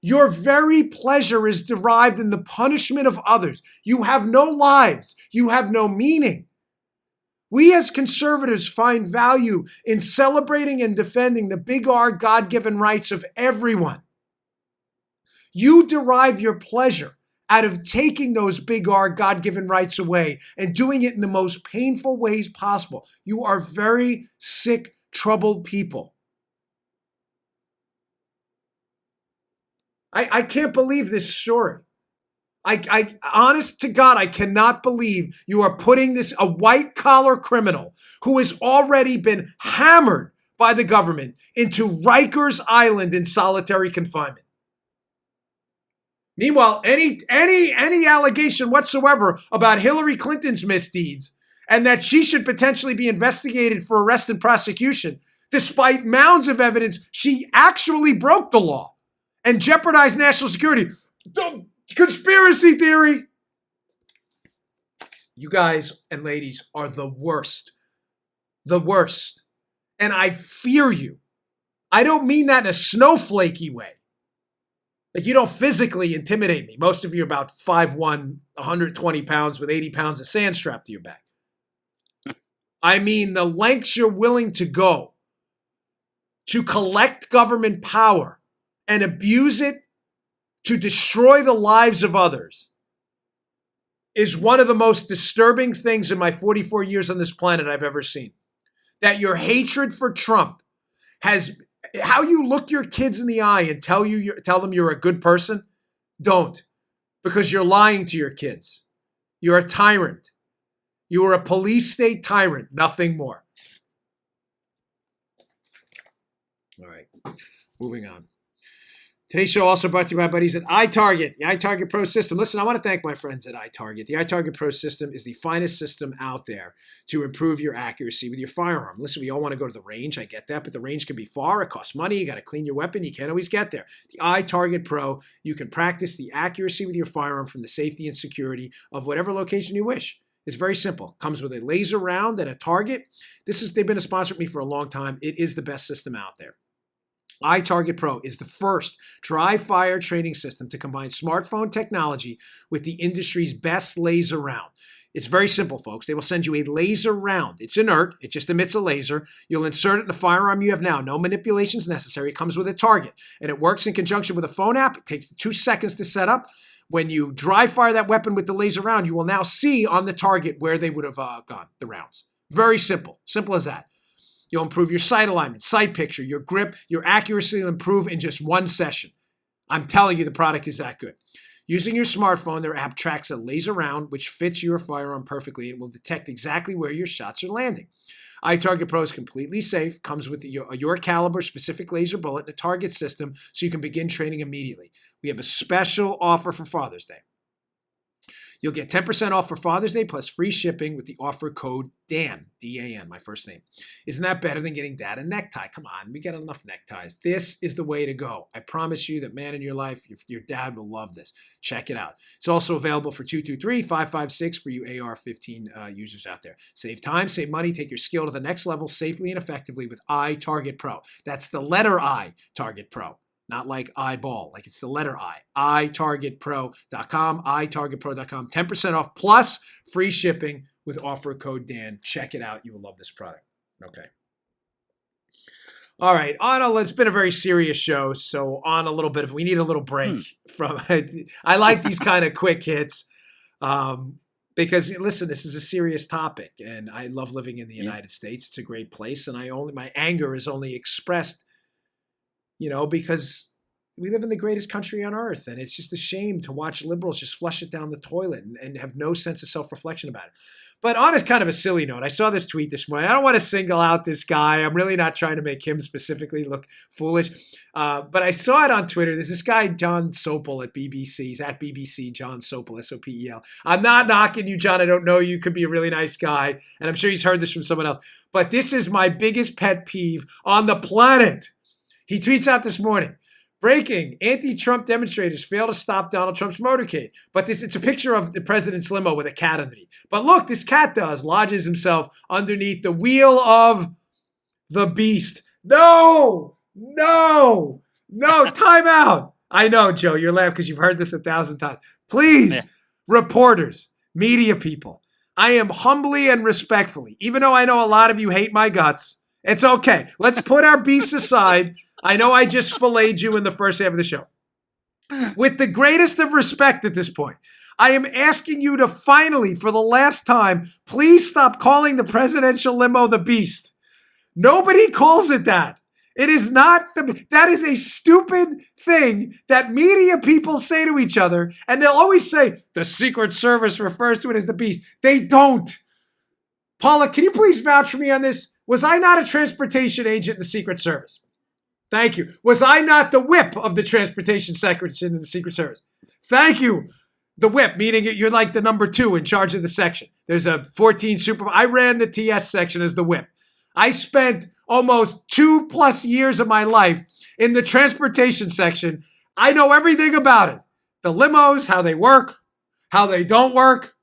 Your very pleasure is derived in the punishment of others. You have no lives. You have no meaning. We as conservatives find value in celebrating and defending the big R God-given rights of everyone. You derive your pleasure out of taking those big R God-given rights away and doing it in the most painful ways possible. You are very sick, troubled people. I can't believe this story. I honest to God, I cannot believe you are putting a white collar criminal who has already been hammered by the government into Rikers Island in solitary confinement. Meanwhile, any allegation whatsoever about Hillary Clinton's misdeeds and that she should potentially be investigated for arrest and prosecution, despite mounds of evidence she actually broke the law and jeopardized national security. Conspiracy theory. You guys and ladies are the worst. The worst. And I fear you. I don't mean that in a snowflakey way. Like, you don't physically intimidate me. Most of you are about 5'1", 120 pounds with 80 pounds of sand strapped to your back. I mean the lengths you're willing to go to collect government power and abuse it to destroy the lives of others is one of the most disturbing things in my 44 years on this planet I've ever seen. That your hatred for Trump has, how you look your kids in the eye and tell them you're a good person, don't. Because you're lying to your kids. You're a tyrant. You are a police state tyrant, nothing more. All right, moving on. Today's show also brought to you by buddies at iTarget, the iTarget Pro system. Listen, I want to thank my friends at iTarget. The iTarget Pro system is the finest system out there to improve your accuracy with your firearm. Listen, we all want to go to the range. I get that, but the range can be far. It costs money. You got to clean your weapon. You can't always get there. The iTarget Pro, you can practice the accuracy with your firearm from the safety and security of whatever location you wish. It's very simple. Comes with a laser round and a target. They've been a sponsor with me for a long time. It is the best system out there. iTarget Pro is the first dry fire training system to combine smartphone technology with the industry's best laser round. It's very simple, folks. They will send you a laser round. It's inert. It just emits a laser. You'll insert it in the firearm you have now. No manipulations necessary. It comes with a target, and it works in conjunction with a phone app. It takes 2 seconds to set up. When you dry fire that weapon with the laser round, you will now see on the target where they would have gone, the rounds. Very simple. Simple as that. You'll improve your sight alignment, sight picture, your grip, your accuracy will improve in just one session. I'm telling you, the product is that good. Using your smartphone, their app tracks a laser round which fits your firearm perfectly and will detect exactly where your shots are landing. iTarget Pro is completely safe, comes with your caliber specific laser bullet and a target system so you can begin training immediately. We have a special offer for Father's Day. You'll get 10% off for Father's Day plus free shipping with the offer code Dan, D-A-N, my first name. Isn't that better than getting dad a necktie? Come on, we get enough neckties. This is the way to go. I promise you that man in your life, your dad will love this. Check it out. It's also available for 223-556 for you AR-15 users out there. Save time, save money, take your skill to the next level safely and effectively with iTarget Pro. That's the letter I, Target Pro. Not like eyeball, like it's the letter I. iTargetPro.com, iTargetPro.com. 10% off plus free shipping with offer code Dan. Check it out. You will love this product. Okay. All right. It's been a very serious show. So we need a little break from, I like these kind of quick hits because listen, this is a serious topic and I love living in the United States. It's a great place. And my anger is only expressed because we live in the greatest country on earth. And it's just a shame to watch liberals just flush it down the toilet and have no sense of self-reflection about it. But on kind of a silly note, I saw this tweet this morning. I don't want to single out this guy. I'm really not trying to make him specifically look foolish. But I saw it on Twitter. There's this guy, John Sopel at BBC. He's at BBC, John Sopel, S-O-P-E-L. I'm not knocking you, John. I don't know you. Could be a really nice guy. And I'm sure he's heard this from someone else. But this is my biggest pet peeve on the planet. He tweets out this morning, breaking, anti-Trump demonstrators fail to stop Donald Trump's motorcade. But it's a picture of the president's limo with a cat underneath. But look, this cat lodges himself underneath the wheel of the beast. No, time out. I know, Joe, you're laughing because you've heard this 1,000 times. Please, reporters, media people, I am humbly and respectfully, even though I know a lot of you hate my guts, it's okay. Let's put our beefs aside. I know I just filleted you in the first half of the show. With the greatest of respect at this point, I am asking you to finally, for the last time, please stop calling the presidential limo the beast. Nobody calls it that. It is not. That is a stupid thing that media people say to each other, and they'll always say, the Secret Service refers to it as the beast. They don't. Paula, can you please vouch for me on this? Was I not a transportation agent in the Secret Service? Thank you. Was I not the whip of the transportation section in the Secret Service? Thank you. The whip, meaning you're like the number 2 in charge of the section. There's a 14 supervisor. I ran the TS section as the whip. I spent almost 2+ years of my life in the transportation section. I know everything about it. The limos, how they work, how they don't work,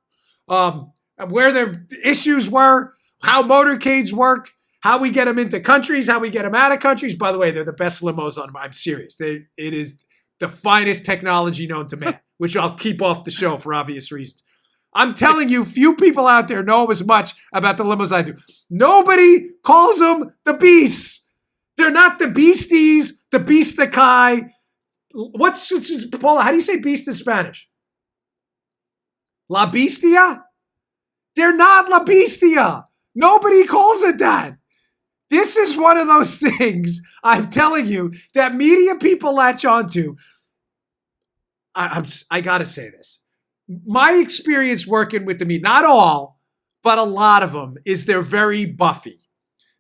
where their issues were, how motorcades work, how we get them into countries, how we get them out of countries. By the way, they're the best limos on them. I'm serious. It is the finest technology known to man, which I'll keep off the show for obvious reasons. I'm telling you, few people out there know as much about the limos I do. Nobody calls them the beasts. They're not the beasties, the beastakai. Paula, how do you say beast in Spanish? La bestia? They're not La bestia. Nobody calls it that. This is one of those things, I'm telling you, that media people latch onto. I got to say this. My experience working with the media, not all, but a lot of them, is they're very buffy.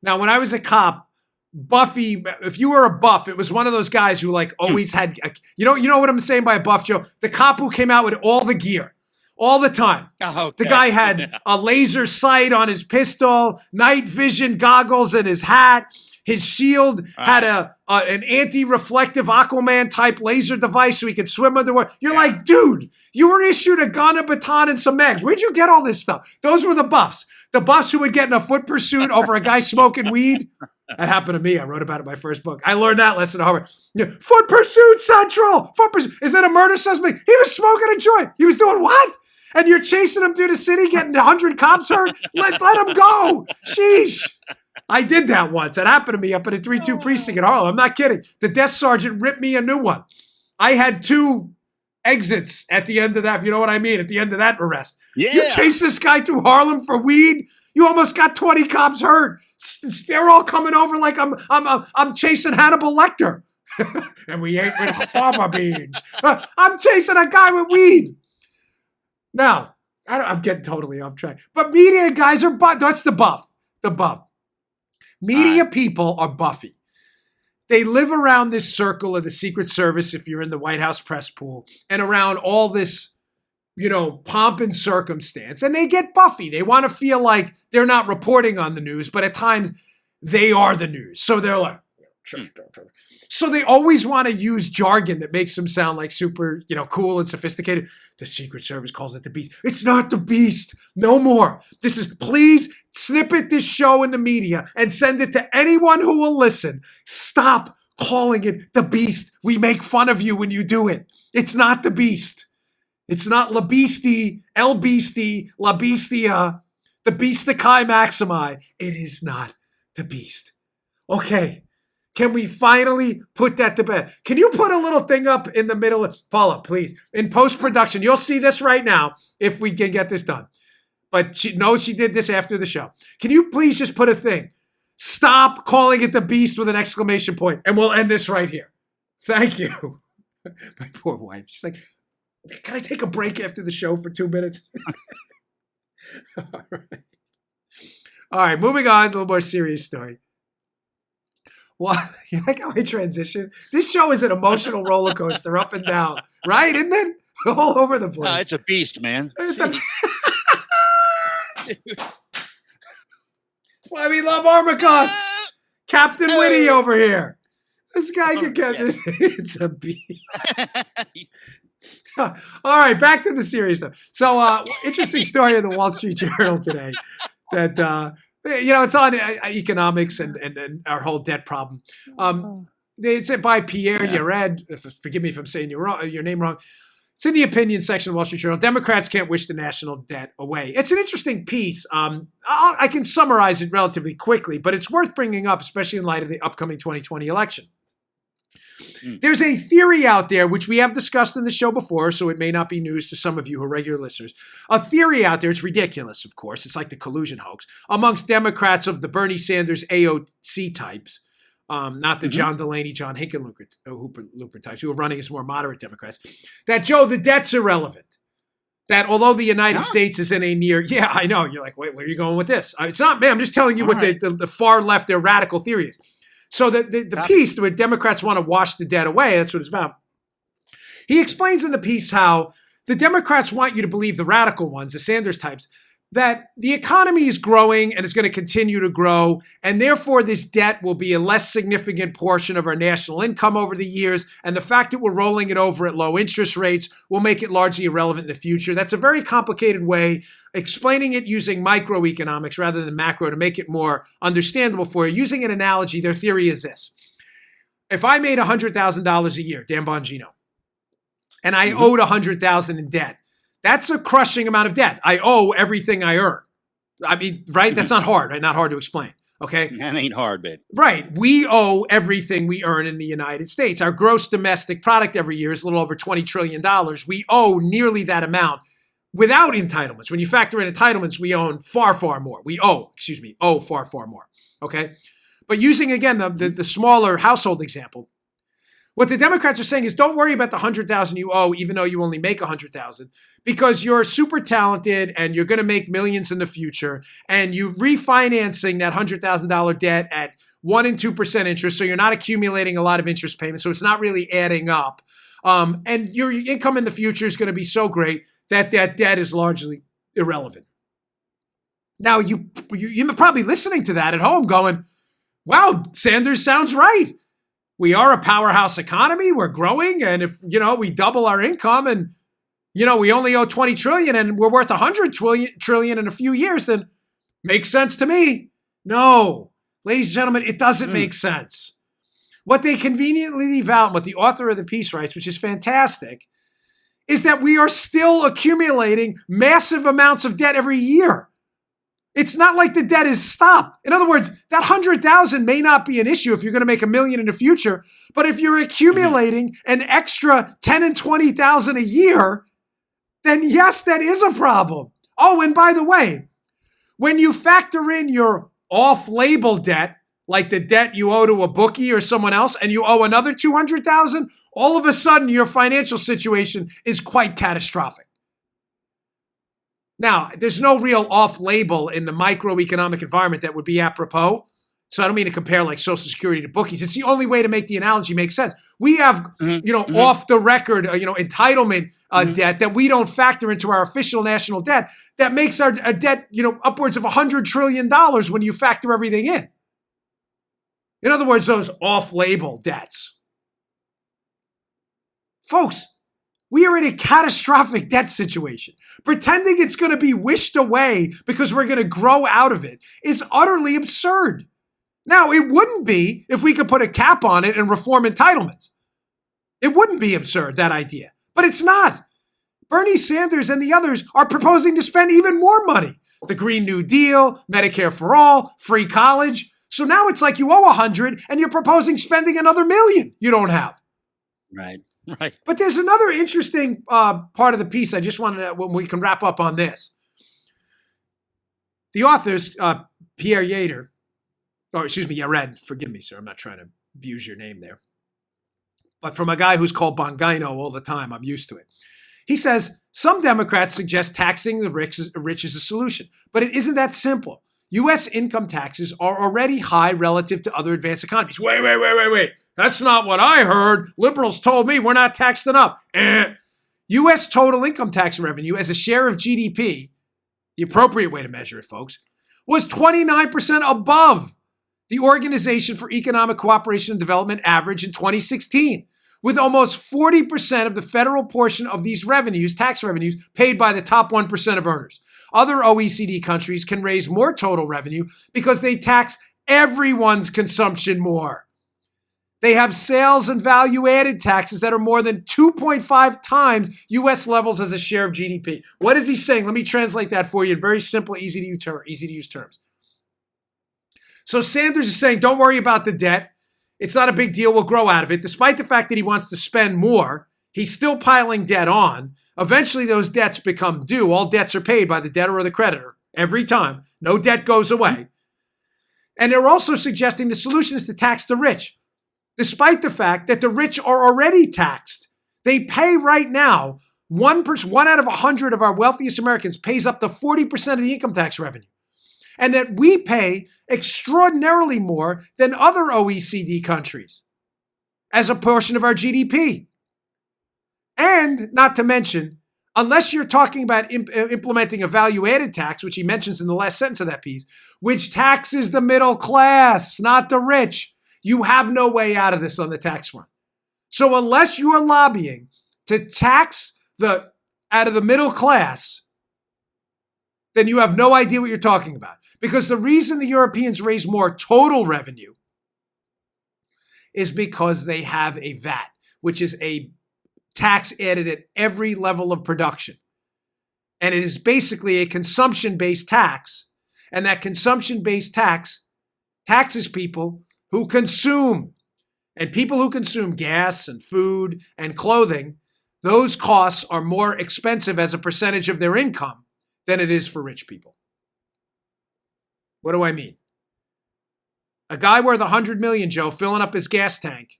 Now, when I was a cop, Buffy, if you were a buff, it was one of those guys who always had, you know what I'm saying by a buff, Joe? The cop who came out with all the gear. All the time. Oh, okay. The guy had a laser sight on his pistol, night vision goggles in his hat. His shield had an anti-reflective Aquaman type laser device so he could swim underwater. You're like, dude, you were issued a gun, a baton, and some mags. Where'd you get all this stuff? Those were the buffs. The buffs who would get in a foot pursuit over a guy smoking weed. That happened to me. I wrote about it in my first book. I learned that lesson at Harvard. Foot pursuit central. Foot pursuit. Is that a murder suspect? He was smoking a joint. He was doing what? And you're chasing him through the city, getting 100 cops hurt? Let him go. Sheesh. I did that once. It happened to me up at a 3-2 precinct in Harlem. I'm not kidding. The desk sergeant ripped me a new one. I had 2 exits at the end of that, if you know what I mean, at the end of that arrest. Yeah. You chase this guy through Harlem for weed, you almost got 20 cops hurt. They're all coming over like I'm chasing Hannibal Lecter. And we ate with fava beans. I'm chasing a guy with weed. Now, I'm getting totally off track. But media guys are that's the buff. The buff. Media people are buffy. They live around this circle of the Secret Service if you're in the White House press pool and around all this pomp and circumstance, and they get puffy. They want to feel like they're not reporting on the news, but at times they are the news. So they're like, so they always want to use jargon that makes them sound like super, cool and sophisticated. The Secret Service calls it the beast. It's not the beast. No more. Please snippet this show in the media and send it to anyone who will listen. Stop calling it the beast. We make fun of you when you do it. It's not the beast. It's not La Beastie, El Beastie, La Bestia, the Beasticae Maximi. It is not the beast. Okay. Can we finally put that to bed? Can you put a little thing up in the middle of Paula, please? In post-production, you'll see this right now if we can get this done. But she did this after the show. Can you please just put a thing? Stop calling it the beast with an exclamation point, and we'll end this right here. Thank you. My poor wife. She's like, can I take a break after the show for 2 minutes? All right, moving on to a little more serious story. Well, you like how I transition? This show is an emotional roller coaster up and down, right? Isn't it? All over the place. No, it's a beast, man. It's a... That's why we love Armacost. Captain Witty over here. This guy can get this. It's a beast. All right, back to the serious stuff. So, interesting story in the Wall Street Journal today that, it's on economics and our whole debt problem. It's by Pierre Yared. Forgive me if I'm saying your name wrong. It's in the opinion section of the Wall Street Journal. Democrats can't wish the national debt away. It's an interesting piece. I can summarize it relatively quickly, but it's worth bringing up, especially in light of the upcoming 2020 election. There's a theory out there, which we have discussed in the show before, so it may not be news to some of you who are regular listeners. A theory out there, it's ridiculous, of course. It's like the collusion hoax amongst Democrats of the Bernie Sanders AOC types, not the John Delaney, John Hickenlooper types, who are running as more moderate Democrats, that, Joe, the debt's irrelevant. That although the United States is in a near, I know, you're like, wait, where are you going with this? It's not me. I'm just telling you the far left, their radical theory is. So the piece where Democrats want to wash the debt away, that's what it's about. He explains in the piece how the Democrats want you to believe, the radical ones, the Sanders types, that the economy is growing and is going to continue to grow, and therefore this debt will be a less significant portion of our national income over the years, and the fact that we're rolling it over at low interest rates will make it largely irrelevant in the future. That's a very complicated way, explaining it using microeconomics rather than macro to make it more understandable for you. Using an analogy, their theory is this. If I made $100,000 a year, Dan Bongino, and I owed $100,000 in debt, that's a crushing amount of debt. I owe everything I earn. I mean, right? That's not hard, right? Not hard to explain. Okay. That ain't hard, babe. Right. We owe everything we earn in the United States. Our gross domestic product every year is a little over $20 trillion. We owe nearly that amount without entitlements. When you factor in entitlements, we own far, far more. Owe far, far more. Okay. But using, again, the smaller household example, what the Democrats are saying is don't worry about the $100,000 you owe, even though you only make $100,000, because you're super talented and you're going to make millions in the future, and you're refinancing that $100,000 debt at 1% and 2% interest, so you're not accumulating a lot of interest payments, so it's not really adding up. And your income in the future is going to be so great that that debt is largely irrelevant. Now, you're probably listening to that at home going, wow, Sanders sounds right. We are a powerhouse economy. We're growing. And if, we double our income and, we only owe 20 trillion and we're worth 100 trillion in a few years, then makes sense to me. No, ladies and gentlemen, it doesn't make sense. What they conveniently leave out, and what the author of the piece writes, which is fantastic, is that we are still accumulating massive amounts of debt every year. It's not like the debt is stopped. In other words, that 100,000 may not be an issue if you're going to make $1 million in the future, but if you're accumulating an extra 10 and 20,000 a year, then yes, that is a problem. Oh, and by the way, when you factor in your off-label debt, like the debt you owe to a bookie or someone else, and you owe another 200,000, all of a sudden your financial situation is quite catastrophic. Now, there's no real off-label in the microeconomic environment that would be apropos. So I don't mean to compare like Social Security to bookies. It's the only way to make the analogy make sense. We have, off the record, entitlement debt that we don't factor into our official national debt that makes our debt, upwards of $100 trillion when you factor everything in. In other words, those off-label debts. Folks, we are in a catastrophic debt situation. Pretending it's going to be wished away because we're going to grow out of it is utterly absurd. Now, it wouldn't be if we could put a cap on it and reform entitlements. It wouldn't be absurd, that idea. But it's not. Bernie Sanders and the others are proposing to spend even more money. The Green New Deal, Medicare for all, free college. So now it's like you owe 100 and you're proposing spending another $1 million you don't have. Right. But there's another interesting part of the piece I just wanted to, when we can wrap up on this. The authors, Pierre Yared, forgive me, sir, I'm not trying to abuse your name there. But from a guy who's called Bongino all the time, I'm used to it. He says, some Democrats suggest taxing the rich is a solution, but it isn't that simple. U.S. income taxes are already high relative to other advanced economies. Wait. That's not what I heard. Liberals told me we're not taxed enough. U.S. total income tax revenue as a share of GDP, the appropriate way to measure it, folks, was 29% above the Organization for Economic Cooperation and Development average in 2016, with almost 40% of the federal portion of these revenues, tax revenues, paid by the top 1% of earners. Other OECD countries can raise more total revenue because they tax everyone's consumption more. They have sales and value-added taxes that are more than 2.5 times U.S. levels as a share of GDP. What is he saying? Let me translate that for you in very simple, easy-to-use terms. So Sanders is saying, don't worry about the debt. It's not a big deal. We'll grow out of it. Despite the fact that he wants to spend more, he's still piling debt on. Eventually, those debts become due. All debts are paid by the debtor or the creditor every time. No debt goes away. And they're also suggesting the solution is to tax the rich, despite the fact that the rich are already taxed. They pay right now, one out of 100 of our wealthiest Americans pays up to 40% of the income tax revenue. And that we pay extraordinarily more than other OECD countries as a portion of our GDP. And not to mention, unless you're talking about implementing a value-added tax, which he mentions in the last sentence of that piece, which taxes the middle class, not the rich, you have no way out of this on the tax front. So unless you are lobbying to tax out of the middle class, then you have no idea what you're talking about. Because the reason the Europeans raise more total revenue is because they have a VAT, which is a tax added at every level of production. And it is basically a consumption-based tax. And that consumption-based tax taxes people who consume. And people who consume gas and food and clothing, those costs are more expensive as a percentage of their income than it is for rich people. What do I mean? A guy worth $100 million, Joe, filling up his gas tank,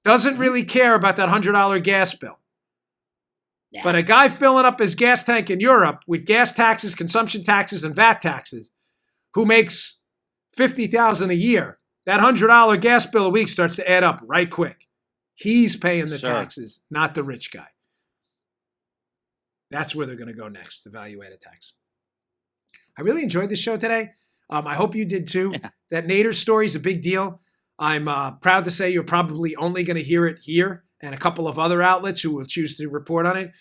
doesn't really care about that $100 gas bill. Yeah. But a guy filling up his gas tank in Europe with gas taxes, consumption taxes, and VAT taxes, who makes $50,000 a year, that $100 gas bill a week starts to add up right quick. He's paying the taxes, not the rich guy. That's where they're going to go next, the value-added tax. I really enjoyed this show today. I hope you did too. Yeah. That Nader story is a big deal. I'm proud to say you're probably only going to hear it here and a couple of other outlets who will choose to report on it.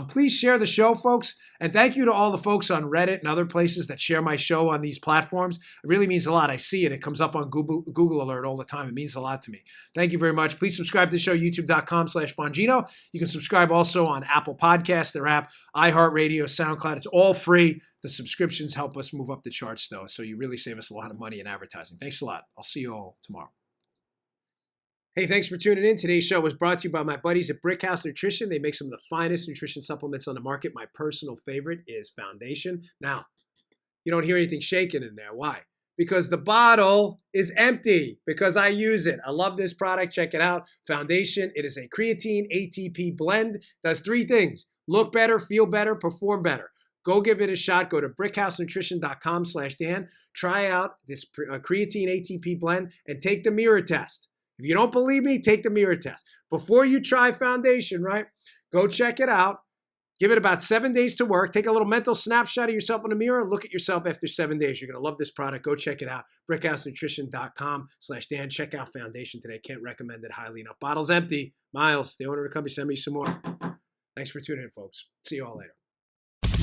Please share the show, folks. And thank you to all the folks on Reddit and other places that share my show on these platforms. It really means a lot. I see it. It comes up on Google Alert all the time. It means a lot to me. Thank you very much. Please subscribe to the show, youtube.com/Bongino. You can subscribe also on Apple Podcasts, their app, iHeartRadio, SoundCloud. It's all free. The subscriptions help us move up the charts, though. So you really save us a lot of money in advertising. Thanks a lot. I'll see you all tomorrow. Hey, thanks for tuning in. Today's show was brought to you by my buddies at Brickhouse Nutrition. They make some of the finest nutrition supplements on the market. My personal favorite is Foundation. Now, you don't hear anything shaking in there. Why? Because the bottle is empty, because I use it. I love this product. Check it out. Foundation. It is a creatine ATP blend. Does three things: look better, feel better, perform better. Go give it a shot. Go to brickhousenutrition.com/Dan. Try out this creatine ATP blend and take the mirror test. If you don't believe me, take the mirror test. Before you try Foundation, right? Go check it out. Give it about 7 days to work. Take a little mental snapshot of yourself in the mirror. Look at yourself after 7 days. You're going to love this product. Go check it out. brickhousenutrition.com/Dan. Check out Foundation today. Can't recommend it highly enough. Bottle's empty. Miles, the owner of the company, send me some more. Thanks for tuning in, folks. See you all later.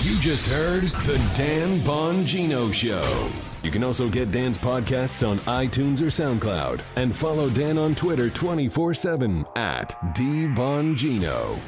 You just heard The Dan Bongino Show. You can also get Dan's podcasts on iTunes or SoundCloud. And follow Dan on Twitter 24/7 @DBongino.